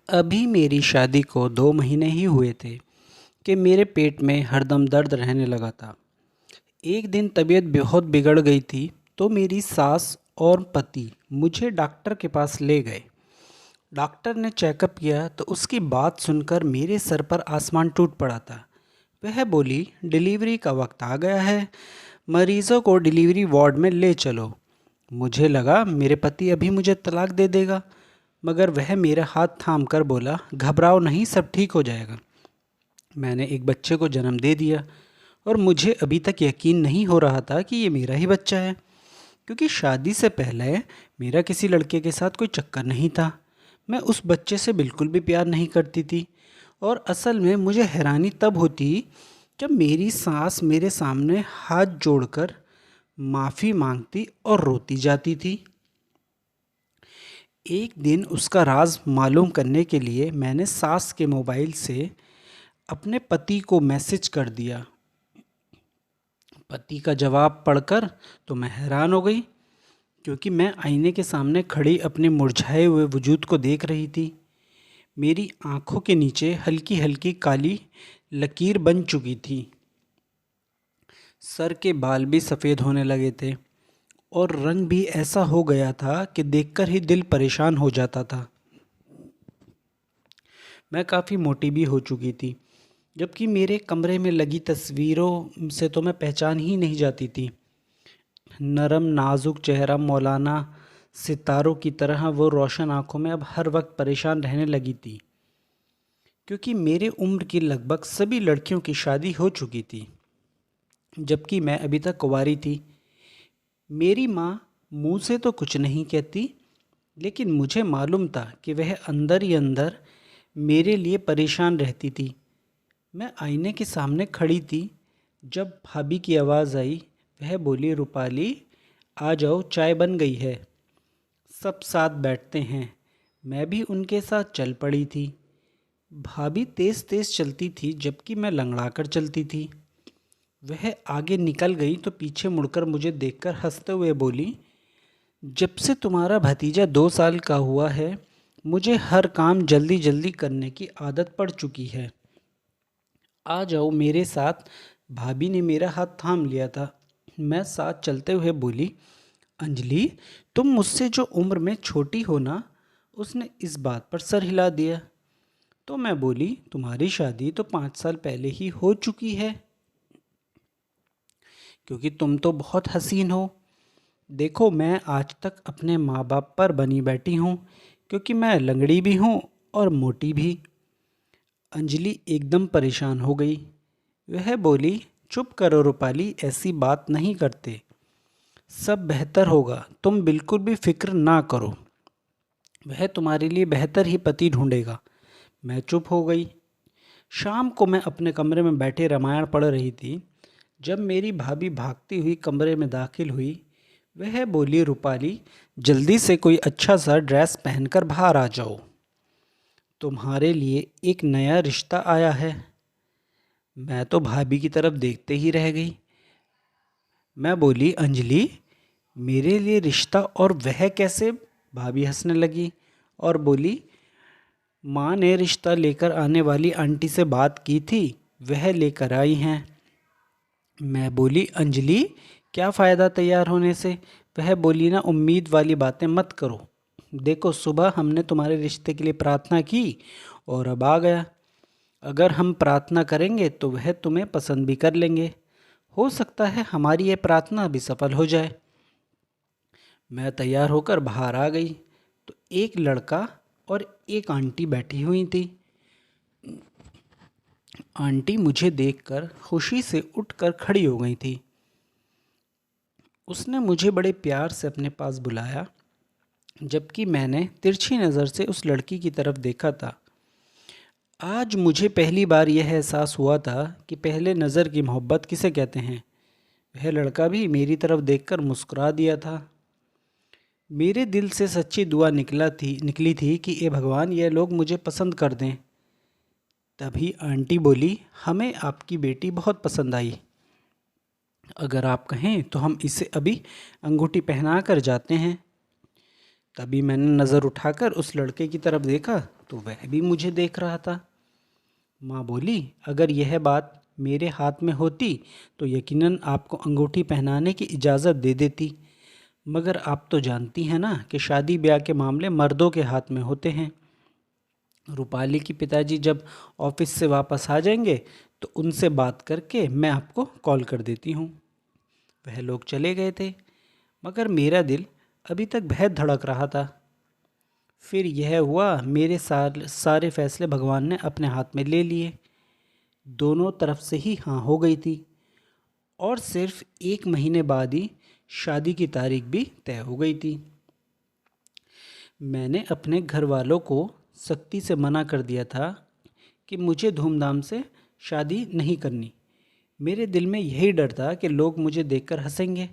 अभी मेरी शादी को 2 महीने ही हुए थे कि मेरे पेट में हरदम दर्द रहने लगा था। एक दिन तबीयत बहुत बिगड़ गई थी तो मेरी सास और पति मुझे डॉक्टर के पास ले गए। डॉक्टर ने चेकअप किया तो उसकी बात सुनकर मेरे सर पर आसमान टूट पड़ा था। वह बोली, डिलीवरी का वक्त आ गया है, मरीज़ों को डिलीवरी वार्ड में ले चलो। मुझे लगा मेरे पति अभी मुझे तलाक दे देगा, मगर वह मेरा हाथ थाम कर बोला, घबराओ नहीं, सब ठीक हो जाएगा। मैंने एक बच्चे को जन्म दे दिया और मुझे अभी तक यकीन नहीं हो रहा था कि ये मेरा ही बच्चा है, क्योंकि शादी से पहले मेरा किसी लड़के के साथ कोई चक्कर नहीं था। मैं उस बच्चे से बिल्कुल भी प्यार नहीं करती थी और असल में मुझे हैरानी तब होती जब मेरी सास मेरे सामने हाथ जोड़कर माफ़ी मांगती और रोती जाती थी। एक दिन उसका राज मालूम करने के लिए मैंने सास के मोबाइल से अपने पति को मैसेज कर दिया। पति का जवाब पढ़कर तो मैं हैरान हो गई, क्योंकि मैं आईने के सामने खड़ी अपने मुरझाए हुए वजूद को देख रही थी। मेरी आंखों के नीचे हल्की हल्की काली लकीर बन चुकी थी। सर के बाल भी सफ़ेद होने लगे थे और रंग भी ऐसा हो गया था कि देखकर ही दिल परेशान हो जाता था। मैं काफ़ी मोटी भी हो चुकी थी, जबकि मेरे कमरे में लगी तस्वीरों से तो मैं पहचान ही नहीं जाती थी। नरम नाजुक चेहरा मौलाना सितारों की तरह वो रोशन आंखों में अब हर वक्त परेशान रहने लगी थी, क्योंकि मेरे उम्र की लगभग सभी लड़कियों की शादी हो चुकी थी, जबकि मैं अभी तक कुंवारी थी। मेरी माँ मुँह से तो कुछ नहीं कहती, लेकिन मुझे मालूम था कि वह अंदर ही अंदर मेरे लिए परेशान रहती थी। मैं आईने के सामने खड़ी थी जब भाभी की आवाज़ आई। वह बोली, रूपाली आ जाओ, चाय बन गई है, सब साथ बैठते हैं। मैं भी उनके साथ चल पड़ी थी। भाभी तेज़ तेज़ चलती थी, जबकि मैं लंगड़ा कर चलती थी। वह आगे निकल गई तो पीछे मुड़कर मुझे देखकर हंसते हुए बोली, जब से तुम्हारा भतीजा 2 साल का हुआ है, मुझे हर काम जल्दी जल्दी करने की आदत पड़ चुकी है। आ जाओ मेरे साथ। भाभी ने मेरा हाथ थाम लिया था। मैं साथ चलते हुए बोली, अंजलि, तुम मुझसे जो उम्र में छोटी हो ना। उसने इस बात पर सर हिला दिया। तो मैं बोली, तुम्हारी शादी तो 5 साल पहले ही हो चुकी है, क्योंकि तुम तो बहुत हसीन हो। देखो, मैं आज तक अपने माँ बाप पर बनी बैठी हूँ, क्योंकि मैं लंगड़ी भी हूँ और मोटी भी। अंजलि एकदम परेशान हो गई। वह बोली, चुप करो रूपाली, ऐसी बात नहीं करते, सब बेहतर होगा, तुम बिल्कुल भी फिक्र ना करो, वह तुम्हारे लिए बेहतर ही पति ढूंढेगा। मैं चुप हो गई। शाम को मैं अपने कमरे में बैठे रामायण पढ़ रही थी, जब मेरी भाभी भागती हुई कमरे में दाखिल हुई। वह बोली, रूपाली, जल्दी से कोई अच्छा सा ड्रेस पहनकर बाहर आ जाओ, तुम्हारे लिए एक नया रिश्ता आया है। मैं तो भाभी की तरफ देखते ही रह गई। मैं बोली, अंजलि, मेरे लिए रिश्ता, और वह कैसे? भाभी हंसने लगी और बोली, माँ ने रिश्ता लेकर आने वाली आंटी से बात की थी, वह लेकर आई हैं। मैं बोली, अंजलि, क्या फ़ायदा तैयार होने से? वह बोली, ना उम्मीद वाली बातें मत करो। देखो, सुबह हमने तुम्हारे रिश्ते के लिए प्रार्थना की और अब आ गया। अगर हम प्रार्थना करेंगे तो वह तुम्हें पसंद भी कर लेंगे। हो सकता है हमारी ये प्रार्थना भी सफल हो जाए। मैं तैयार होकर बाहर आ गई तो एक लड़का और एक आंटी बैठी हुई थी। आंटी मुझे देखकर खुशी से उठकर खड़ी हो गई थी। उसने मुझे बड़े प्यार से अपने पास बुलाया, जबकि मैंने तिरछी नज़र से उस लड़की की तरफ देखा था। आज मुझे पहली बार यह एहसास हुआ था कि पहले नज़र की मोहब्बत किसे कहते हैं। वह लड़का भी मेरी तरफ देखकर मुस्कुरा दिया था। मेरे दिल से सच्ची दुआ निकली थी कि ए भगवान, ये लोग मुझे पसंद कर दें। तभी आंटी बोली, हमें आपकी बेटी बहुत पसंद आई। अगर आप कहें तो हम इसे अभी अंगूठी पहना कर जाते हैं। तभी मैंने नज़र उठाकर उस लड़के की तरफ देखा तो वह भी मुझे देख रहा था। माँ बोली, अगर यह बात मेरे हाथ में होती तो यकीनन आपको अंगूठी पहनाने की इजाज़त दे देती, मगर आप तो जानती हैं ना कि शादी ब्याह के मामले मर्दों के हाथ में होते हैं। रूपाली के पिताजी जब ऑफिस से वापस आ जाएंगे तो उनसे बात करके मैं आपको कॉल कर देती हूँ। वह लोग चले गए थे, मगर मेरा दिल अभी तक बेहद धड़क रहा था। फिर यह हुआ, मेरे सारे फैसले भगवान ने अपने हाथ में ले लिए। दोनों तरफ से ही हाँ हो गई थी और सिर्फ 1 महीने बाद ही शादी की तारीख भी तय हो गई थी। मैंने अपने घर वालों को सख्ती से मना कर दिया था कि मुझे धूमधाम से शादी नहीं करनी। मेरे दिल में यही डर था कि लोग मुझे देखकर हंसेंगे।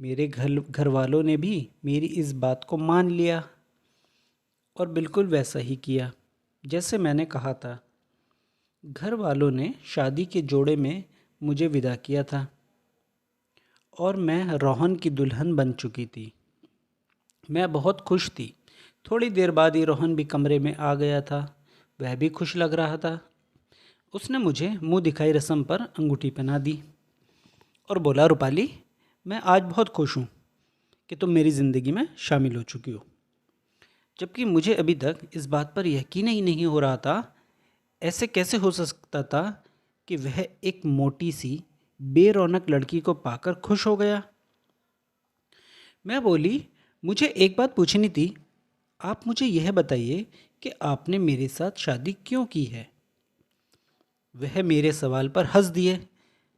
मेरे घर वालों ने भी मेरी इस बात को मान लिया और बिल्कुल वैसा ही किया जैसे मैंने कहा था। घर वालों ने शादी के जोड़े में मुझे विदा किया था और मैं रोहन की दुल्हन बन चुकी थी। मैं बहुत खुश थी। थोड़ी देर बाद ही रोहन भी कमरे में आ गया था। वह भी खुश लग रहा था। उसने मुझे मुंह दिखाई रस्म पर अंगूठी पहना दी और बोला, रूपाली, मैं आज बहुत खुश हूँ कि तुम मेरी ज़िंदगी में शामिल हो चुकी हो। जबकि मुझे अभी तक इस बात पर यकीन ही नहीं हो रहा था। ऐसे कैसे हो सकता था कि वह एक मोटी सी बेरौनक लड़की को पाकर खुश हो गया। मैं बोली, मुझे एक बात पूछनी थी। आप मुझे यह बताइए कि आपने मेरे साथ शादी क्यों की है। वह मेरे सवाल पर हंस दिए।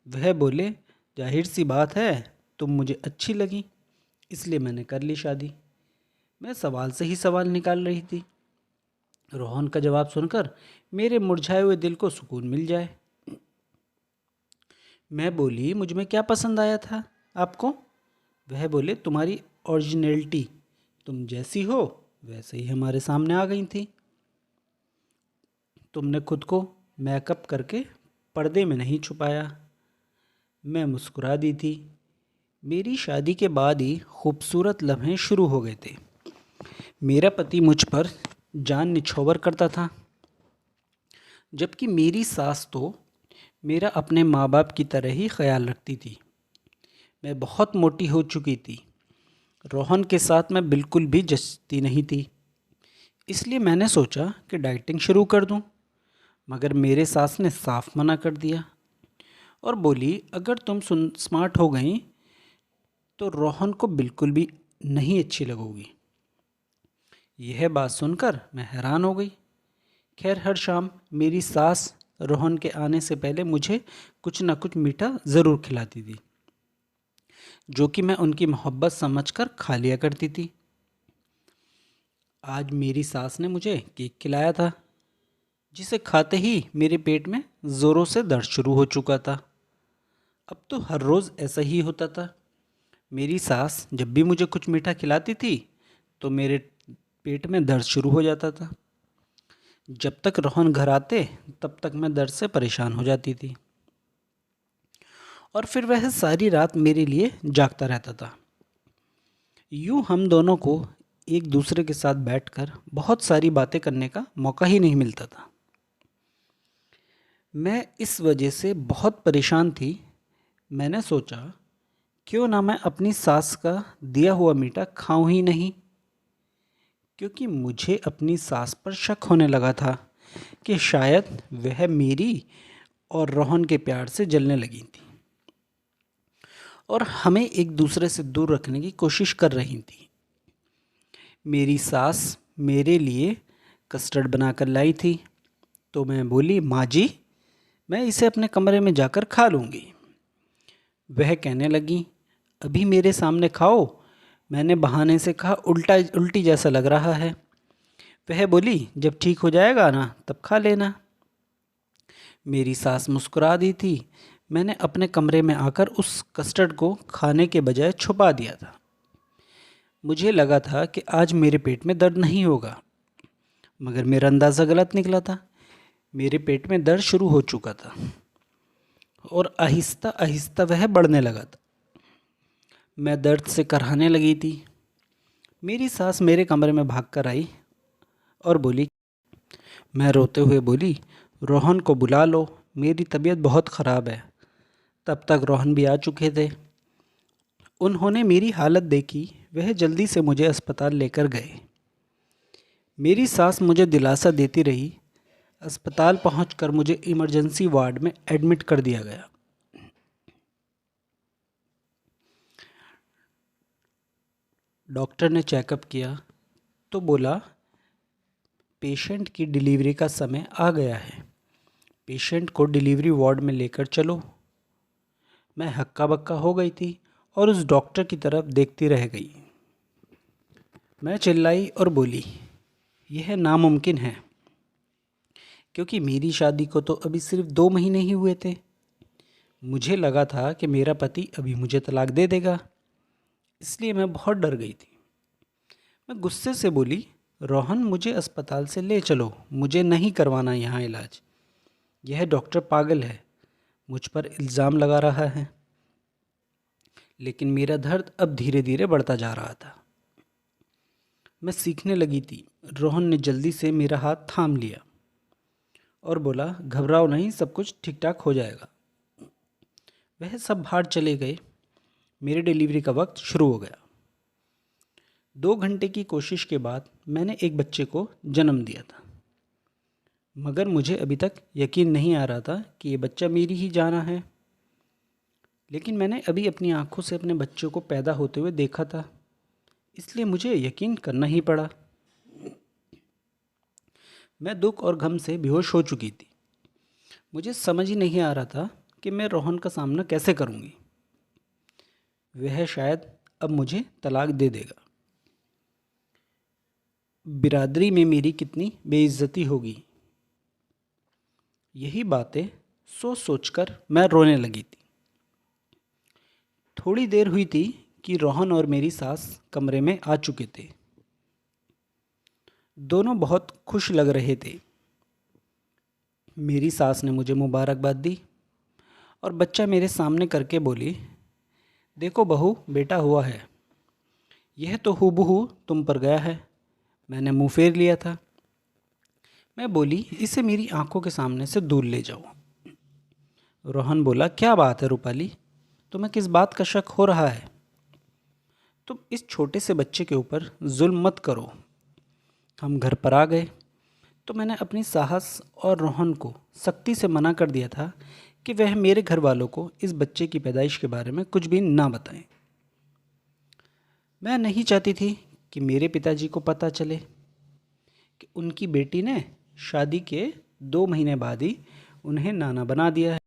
वह बोले, जाहिर सी बात है, तुम मुझे अच्छी लगी, इसलिए मैंने कर ली शादी। मैं सवाल से ही सवाल निकाल रही थी। रोहन का जवाब सुनकर मेरे मुरझाए हुए दिल को सुकून मिल जाए। मैं बोली, मुझ में क्या पसंद आया था आपको। वह बोले, तुम्हारी ओरिजिनलिटी, तुम जैसी हो वैसे ही हमारे सामने आ गई थी। तुमने खुद को मेकअप करके पर्दे में नहीं छुपाया। मैं मुस्कुरा दी थी। मेरी शादी के बाद ही खूबसूरत लम्हे शुरू हो गए थे। मेरा पति मुझ पर जान निछावर करता था, जबकि मेरी सास तो मेरा अपने माँ बाप की तरह ही ख्याल रखती थी। मैं बहुत मोटी हो चुकी थी। रोहन के साथ मैं बिल्कुल भी जचती नहीं थी। इसलिए मैंने सोचा कि डाइटिंग शुरू कर दूं, मगर मेरे सास ने साफ मना कर दिया और बोली, अगर तुम स्मार्ट हो गई तो रोहन को बिल्कुल भी नहीं अच्छी लगोगी। यह बात सुनकर मैं हैरान हो गई। खैर, हर शाम मेरी सास रोहन के आने से पहले मुझे कुछ न कुछ मीठा ज़रूर खिलाती थी, जो कि मैं उनकी मोहब्बत समझकर खा लिया करती थी। आज मेरी सास ने मुझे केक खिलाया था, जिसे खाते ही मेरे पेट में ज़ोरों से दर्द शुरू हो चुका था। अब तो हर रोज़ ऐसा ही होता था। मेरी सास जब भी मुझे कुछ मीठा खिलाती थी तो मेरे पेट में दर्द शुरू हो जाता था। जब तक रोहन घर आते तब तक मैं दर्द से परेशान हो जाती थी और फिर वह सारी रात मेरे लिए जागता रहता था। यूँ हम दोनों को एक दूसरे के साथ बैठकर बहुत सारी बातें करने का मौका ही नहीं मिलता था। मैं इस वजह से बहुत परेशान थी। मैंने सोचा, क्यों ना मैं अपनी सास का दिया हुआ मीठा खाऊं ही नहीं, क्योंकि मुझे अपनी सास पर शक होने लगा था कि शायद वह मेरी और रोहन के प्यार से जलने लगी थी और हमें एक दूसरे से दूर रखने की कोशिश कर रही थी। मेरी सास मेरे लिए कस्टर्ड बनाकर लाई थी, तो मैं बोली, माँ जी, मैं इसे अपने कमरे में जाकर खा लूँगी। वह कहने लगी, अभी मेरे सामने खाओ। मैंने बहाने से कहा, उल्टी जैसा लग रहा है। वह बोली, जब ठीक हो जाएगा ना तब खा लेना। मेरी सास मुस्कुरा दी थी। मैंने अपने कमरे में आकर उस कस्टर्ड को खाने के बजाय छुपा दिया था। मुझे लगा था कि आज मेरे पेट में दर्द नहीं होगा, मगर मेरा अंदाज़ा गलत निकला था। मेरे पेट में दर्द शुरू हो चुका था और आहिस्ता आहिस्ता वह बढ़ने लगा था। मैं दर्द से कराहने लगी थी। मेरी सास मेरे कमरे में भाग कर आई और बोली। मैं रोते हुए बोली, रोहन को बुला लो, मेरी तबीयत बहुत ख़राब है। तब तक रोहन भी आ चुके थे। उन्होंने मेरी हालत देखी, वह जल्दी से मुझे अस्पताल लेकर गए। मेरी सास मुझे दिलासा देती रही। अस्पताल पहुंचकर मुझे इमरजेंसी वार्ड में एडमिट कर दिया गया। डॉक्टर ने चेकअप किया तो बोला, पेशेंट की डिलीवरी का समय आ गया है, पेशेंट को डिलीवरी वार्ड में लेकर चलो। मैं हक्का बक्का हो गई थी और उस डॉक्टर की तरफ देखती रह गई। मैं चिल्लाई और बोली, यह नामुमकिन है, क्योंकि मेरी शादी को तो अभी सिर्फ 2 महीने ही हुए थे। मुझे लगा था कि मेरा पति अभी मुझे तलाक दे देगा, इसलिए मैं बहुत डर गई थी। मैं गुस्से से बोली, रोहन मुझे अस्पताल से ले चलो, मुझे नहीं करवाना यहाँ इलाज। यह डॉक्टर पागल है, मुझ पर इल्ज़ाम लगा रहा है। लेकिन मेरा दर्द अब धीरे धीरे बढ़ता जा रहा था। मैं सीखने लगी थी। रोहन ने जल्दी से मेरा हाथ थाम लिया और बोला, घबराओ नहीं, सब कुछ ठीक ठाक हो जाएगा। वह सब बाहर चले गए। मेरी डिलीवरी का वक्त शुरू हो गया। 2 घंटे की कोशिश के बाद मैंने एक बच्चे को जन्म दिया था, मगर मुझे अभी तक यकीन नहीं आ रहा था कि ये बच्चा मेरी ही जाना है। लेकिन मैंने अभी अपनी आंखों से अपने बच्चों को पैदा होते हुए देखा था, इसलिए मुझे यकीन करना ही पड़ा। मैं दुख और गम से बेहोश हो चुकी थी। मुझे समझ ही नहीं आ रहा था कि मैं रोहन का सामना कैसे करूँगी। वह शायद अब मुझे तलाक दे देगा। बिरादरी में मेरी कितनी बेइज्जती होगी। यही बातें सोच सोचकर मैं रोने लगी थी। थोड़ी देर हुई थी कि रोहन और मेरी सास कमरे में आ चुके थे। दोनों बहुत खुश लग रहे थे। मेरी सास ने मुझे मुबारकबाद दी और बच्चा मेरे सामने करके बोली, देखो बहू, बेटा हुआ है। यह तो हूबहू तुम पर गया है, मैंने मुंह फेर लिया था। मैं बोली, इसे मेरी आंखों के सामने से दूर ले जाओ। रोहन बोला, क्या बात है रूपाली, तुम्हें किस बात का शक हो रहा है? तुम इस छोटे से बच्चे के ऊपर जुल्म मत करो। हम घर पर आ गए तो मैंने अपनी साहस और रोहन को सख्ती से मना कर दिया था कि वह मेरे घर वालों को इस बच्चे की पैदाइश के बारे में कुछ भी ना बताएं। मैं नहीं चाहती थी कि मेरे पिताजी को पता चले कि उनकी बेटी ने शादी के 2 महीने बाद ही उन्हें नाना बना दिया है।